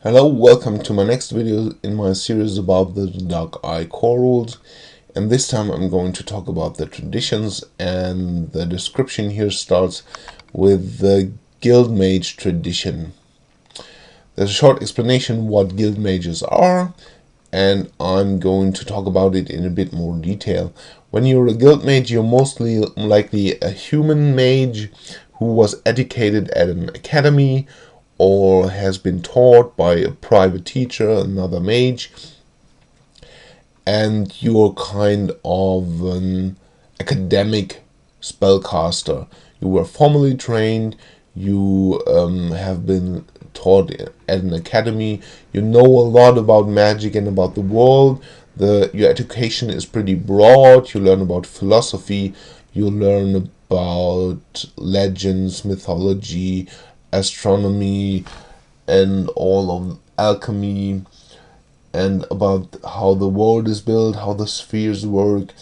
Hello, welcome to my next video in my series about the Dark Eye core rules, and this time I'm going to talk about the traditions, and the description here starts with the Guild Mage tradition. There's a short explanation what Guild Mages are, and I'm going to talk about it in a bit more detail. When you're a Guild Mage, you're mostly likely a human mage who was educated at an academy or has been taught by a private teacher, another mage, and you're kind of an academic spellcaster. You were formally trained, you have been taught at an academy, you know a lot about magic and about the world. Your education is pretty broad. You learn about philosophy, you learn about legends, mythology, astronomy, and all of alchemy, and about how the world is built, how the spheres work,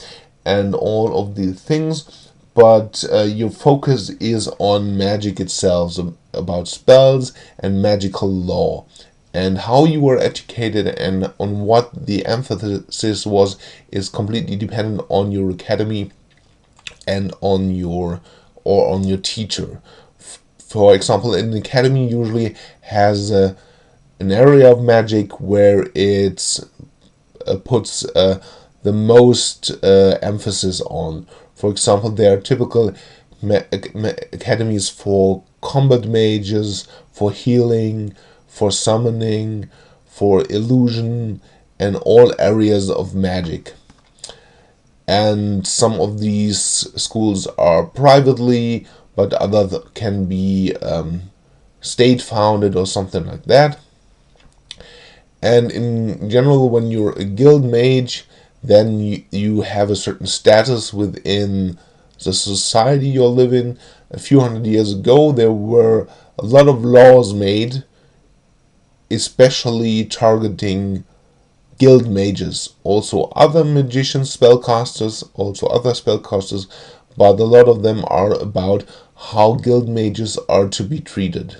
and all of these things. But your focus is on magic itself, so about spells and magical law. And how you were educated and on what the emphasis was is completely dependent on your academy and on your teacher. For example, an academy usually has an area of magic where it puts the most emphasis on. For example, there are typical academies for combat mages, for healing, for summoning, for illusion, and all areas of magic. And some of these schools are privately, but others can be state founded or something like that. And in general, when you're a guild mage, then you have a certain status within the society you live in. A few hundred years ago, there were a lot of laws made, especially targeting guild mages, also other magicians, spellcasters, but a lot of them are about how guild mages are to be treated.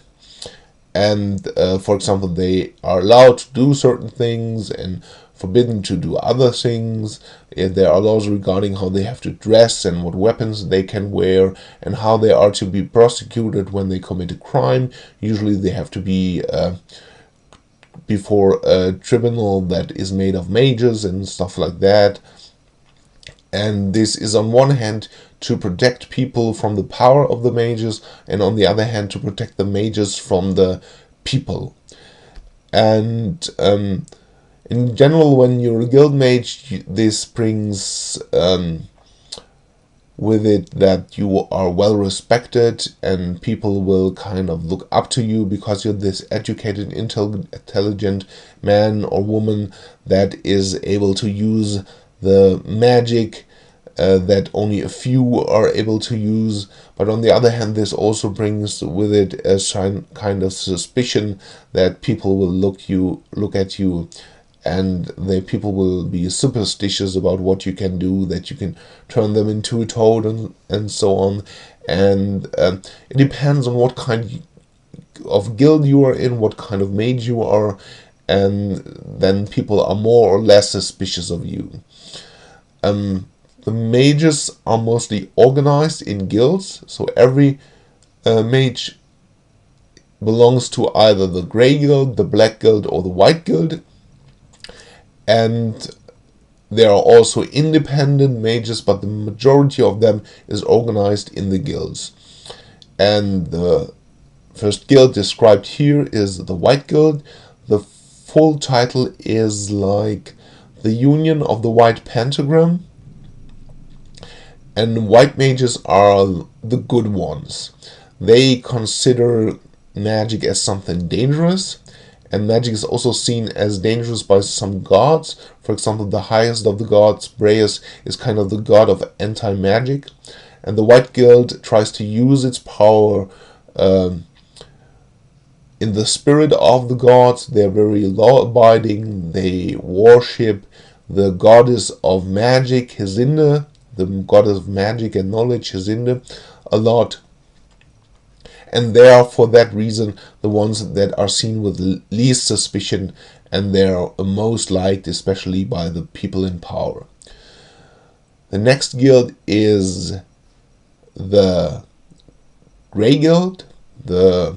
And for example, they are allowed to do certain things and forbidden to do other things. There are laws regarding how they have to dress and what weapons they can wear and how they are to be prosecuted when they commit a crime. Usually they have to be before a tribunal that is made of mages and stuff like that. And this is on one hand to protect people from the power of the mages, and on the other hand to protect the mages from the people. And in general, when you're a guild mage, this brings with it that you are well respected and people will kind of look up to you because you're this educated, intelligent man or woman that is able to use the magic that only a few are able to use. But on the other hand, this also brings with it a kind of suspicion that people will look at you, and the people will be superstitious about what you can do, that you can turn them into a toad and so on. And it depends on what kind of guild you are in, what kind of mage you are, and then people are more or less suspicious of you. The mages are mostly organized in guilds, so every mage belongs to either the Grey Guild, the Black Guild, or the White Guild. And there are also independent mages, but the majority of them is organized in the guilds. And the first guild described here is the White Guild. The full title is like the Union of the White Pentagram. And white mages are the good ones. They consider magic as something dangerous, and magic is also seen as dangerous by some gods. For example, the highest of the gods, Breus, is kind of the god of anti-magic, and the White Guild tries to use its power in the spirit of the gods. They're very law-abiding. They worship the goddess of magic, Hesinde, the goddess of magic and knowledge, Hesinde, a lot. and they are for that reason the ones that are seen with least suspicion, and they are most liked, especially by the people in power. The next guild is the Grey Guild, the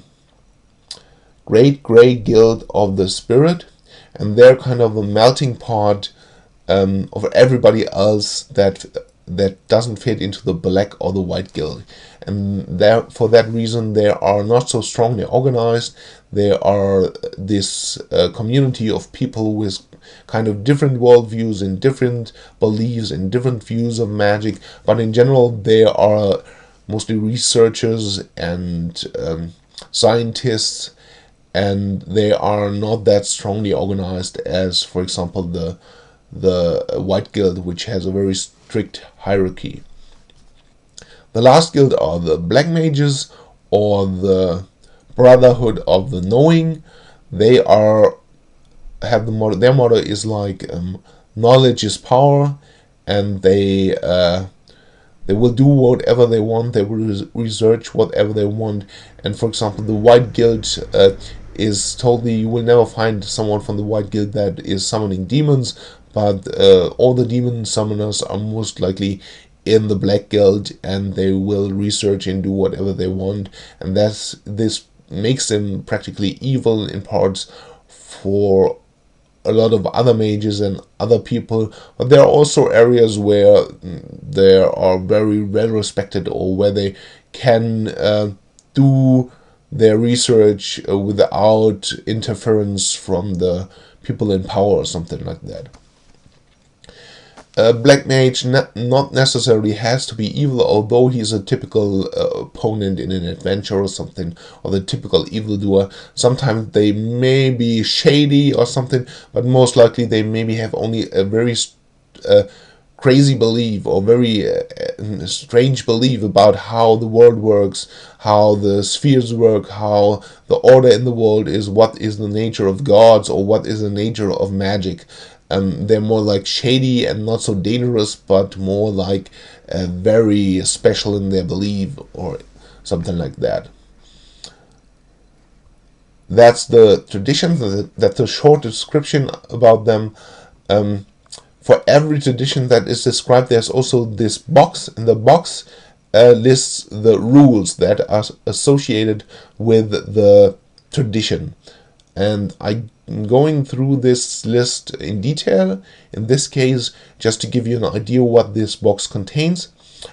Great Grey Guild of the Spirit, and they're kind of a melting pot of everybody else that doesn't fit into the Black or the White Guild, and for that reason they are not so strongly organized. They are this community of people with kind of different worldviews and different beliefs and different views of magic, but in general they are mostly researchers and scientists, and they are not that strongly organized as, for example, the White Guild, which has a very strict hierarchy. The last guild are the Black Mages, or the Brotherhood of the Knowing. They have the motto. Their motto is like knowledge is power, and they will do whatever they want. They will research whatever they want. And for example, the White Guild is totally, you will never find someone from the White Guild that is summoning demons, but all the demon summoners are most likely in the Black Guild, and they will research and do whatever they want, and this makes them practically evil in parts for a lot of other mages and other people. But there are also areas where they are very well respected, or where they can do their research without interference from the people in power or something like that. Black Mage not necessarily has to be evil, although he's a typical opponent in an adventure or something, or the typical evildoer. Sometimes they may be shady or something, but most likely they maybe have only a very crazy belief, or very strange belief about how the world works, how the spheres work, how the order in the world is, what is the nature of gods, or what is the nature of magic. They're more like shady and not so dangerous, but more like very special in their belief, or something like that. That's the tradition. That's a short description about them. For every tradition that is described, there's also this box, and the box lists the rules that are associated with the tradition. And I'm going through this list in detail, in this case, just to give you an idea what this box contains.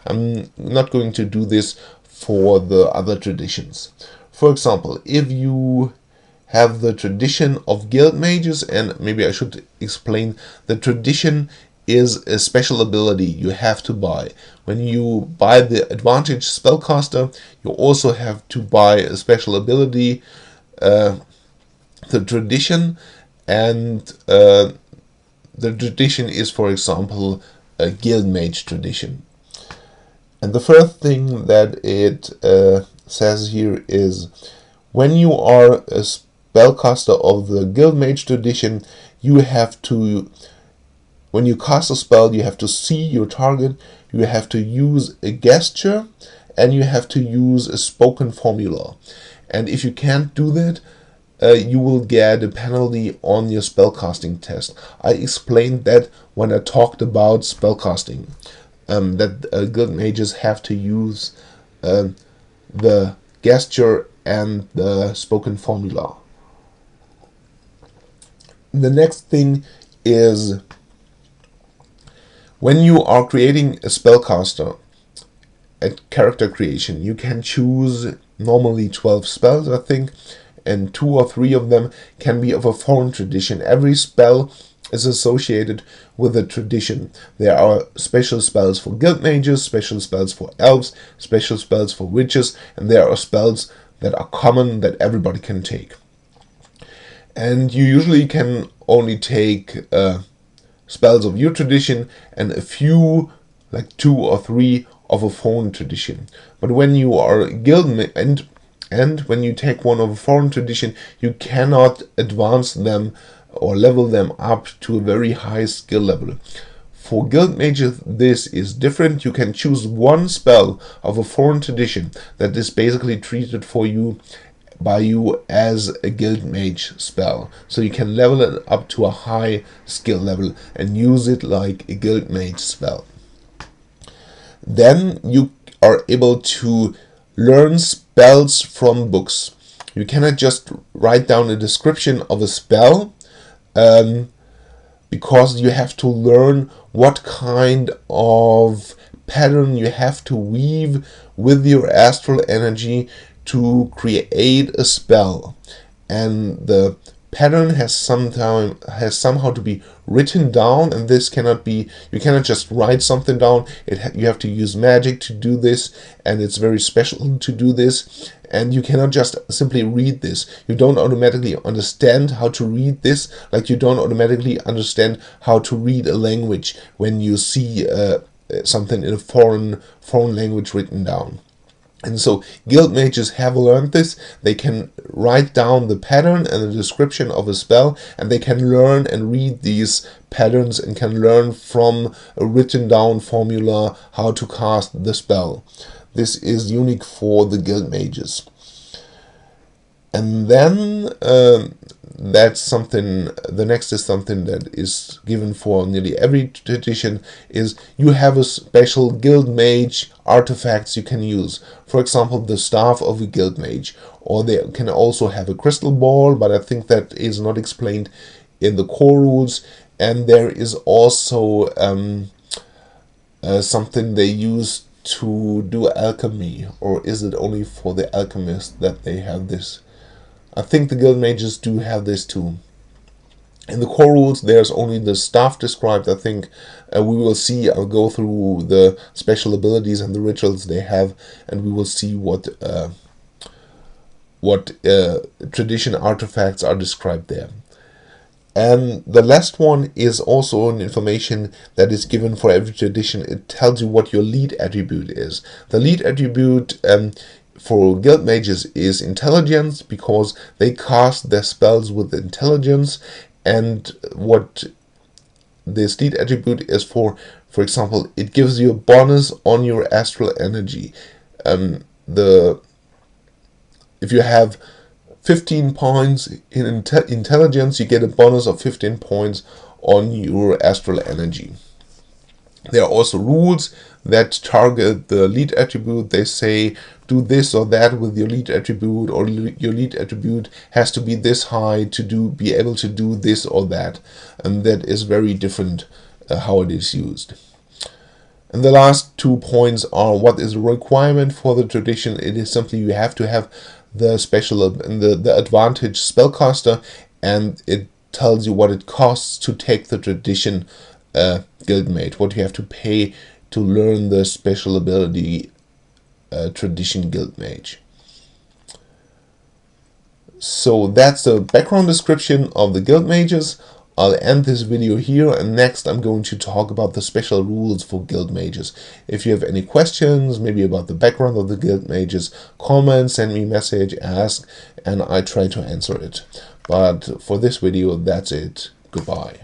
I'm not going to do this for the other traditions. For example, if you have the tradition of guild mages, and maybe I should explain, the tradition is a special ability you have to buy. When you buy the Advantage Spellcaster, you also have to buy a special ability, the tradition, and the tradition is, for example, a guild mage tradition. And the first thing that it says here is, when you are a spellcaster of the guild mage tradition, you have to, when you cast a spell, you have to see your target, you have to use a gesture, and you have to use a spoken formula. And if you can't do that, you will get a penalty on your spellcasting test. I explained that when I talked about spellcasting, that guild mages have to use the gesture and the spoken formula. The next thing is, when you are creating a spellcaster at character creation, you can choose normally 12 spells, I think, and 2 or 3 of them can be of a foreign tradition. Every spell is associated with a tradition. There are special spells for guild mages, special spells for elves, special spells for witches, and there are spells that are common that everybody can take. And you usually can only take spells of your tradition and a few, like 2 or 3 of a foreign tradition. But when you are a guild and when you take one of a foreign tradition, you cannot advance them or level them up to a very high skill level. For guild mages, this is different. You can choose one spell of a foreign tradition that is basically treated for you by you as a guild mage spell. So you can level it up to a high skill level and use it like a guild mage spell. Then you are able to learn spells from books. You cannot just write down a description of a spell, because you have to learn what kind of pattern you have to weave with your astral energy to create a spell. And the pattern has somehow to be written down, and this cannot be, you cannot just write something down. You have to use magic to do this, and it's very special to do this. And you cannot just simply read this. You don't automatically understand how to read this, like you don't automatically understand how to read a language when you see something in a foreign language written down. And so guild mages have learned this. They can write down the pattern and the description of a spell, and they can learn and read these patterns and can learn from a written down formula how to cast the spell. This is unique for the guild mages. And then that's something, the next is something that is given for nearly every tradition, is you have a special guild mage artifacts you can use. For example, the staff of a guild mage, or they can also have a crystal ball, but I think that is not explained in the core rules. And there is also something they use to do alchemy, or is it only for the alchemists that they have this? I think the guild mages do have this too. In the core rules, there's only the staff described. I think we will see. I'll go through the special abilities and the rituals they have, and we will see what tradition artifacts are described there. And the last one is also an information that is given for every tradition. It tells you what your lead attribute is. The lead attribute for guild mages is intelligence, because they cast their spells with intelligence. And what this lead attribute is for example, it gives you a bonus on your astral energy. If you have 15 points in intelligence, you get a bonus of 15 points on your astral energy. There are also rules that target the lead attribute. They say do this or that with your lead attribute, or your lead attribute has to be this high to be able to do this or that. And that is very different how it is used. And the last 2 points are what is a requirement for the tradition. It is simply you have to have the special and the advantage spellcaster, and it tells you what it costs to take the tradition guildmate, what you have to pay to learn the special ability tradition guild mage. So that's the background description of the guild mages. I'll end this video here, and next I'm going to talk about the special rules for guild mages. If you have any questions, maybe about the background of the guild mages, comment, send me a message, ask, and I try to answer it. But for this video, that's it. Goodbye.